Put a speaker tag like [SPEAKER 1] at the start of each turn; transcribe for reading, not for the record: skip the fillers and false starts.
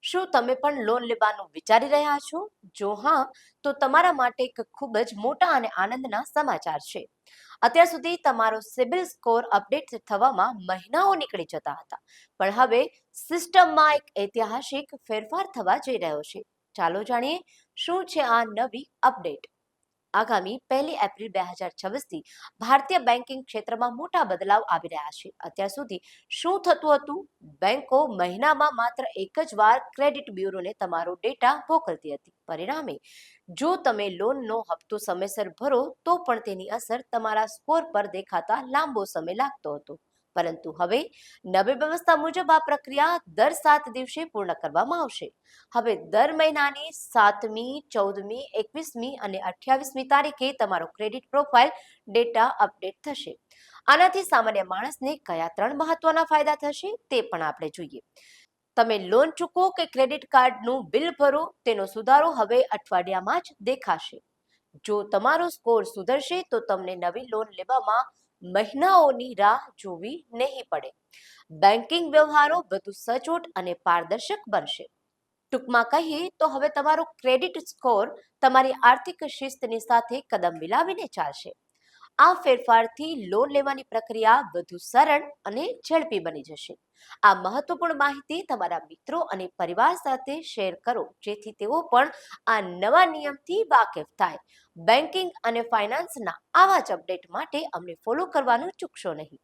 [SPEAKER 1] શું તમે પણ લોન લેવાનું વિચારી રહ્યા છો? જો હા, તો તમારા માટે એક ખૂબ જ મોટા અને આનંદના સમાચાર છે. અત્યાર સુધી તમારો સિબિલ સ્કોર અપડેટ થવામાં મહિનાઓ નીકળી જતા હતા, પણ હવે સિસ્ટમમાં એક ઐતિહાસિક ફેરફાર થવા જઈ રહ્યો છે. ચાલો જાણીએ શું છે આ નવી અપડેટ. આગામી 1 એપ્રિલ 2026થી ભારતીય બેન્કિંગ ક્ષેત્રમાં મોટા બદલાવ આવી રહ્યા છે. અત્યાર સુધી શું થતું હતું? બેંકો મહિનામાં માત્ર એક જ વાર ક્રેડિટ બ્યુરોને તમારો ડેટા મોકલતી હતી. પરિણામે જો તમે લોનનો હપ્તો સમયસર ભરો તો પણ તેની અસર તમારા સ્કોર પર દેખાતા લાંબો સમય લાગતો હતો. પરંતુ હવે નવી વ્યવસ્થા મુજબ આ પ્રક્રિયા દર 7 દિવસે પૂર્ણ કરવામાં આવશે. હવે દર મહિનાની 7મી, 14મી, 21મી અને 28મી તારીખે તમારો ક્રેડિટ પ્રોફાઇલ ડેટા અપડેટ થશે. આનાથી સામાન્ય માણસને કયા 3 મહત્વના ફાયદા થશે તે પણ આપણે જોઈએ. તમે લોન ચૂકવો કે ક્રેડિટ કાર્ડનું બિલ ભરો, તેનો સુધારો હવે અઠવાડિયામાં જ દેખાશે. જો તમારો સ્કોર સુધરશે તો તમને નવી લોન લેવામાં મહિનાઓની રાહ જોવી નહીં પડે. બેન્કિંગ વ્યવહારો વધુ સચોટ અને પારદર્શક બનશે. ટૂંકમાં કહીએ તો હવે તમારો ક્રેડિટ સ્કોર તમારી આર્થિક શિસ્તની સાથે કદમ મિલાવીને ચાલશે. આ ફેરફારથી લોન લેવાની પ્રક્રિયા વધુ સરળ અને ઝડપી બની જશે. આ મહત્વપૂર્ણ માહિતી તમારા મિત્રો અને પરિવાર સાથે શેર કરો, જેથી તેઓ પણ આ નવા નિયમથી વાકેફ થાય. બેન્કિંગ અને ફાઇનાન્સના આવા જ અપડેટ માટે અમને ફોલો કરવાનું ચૂકશો નહીં.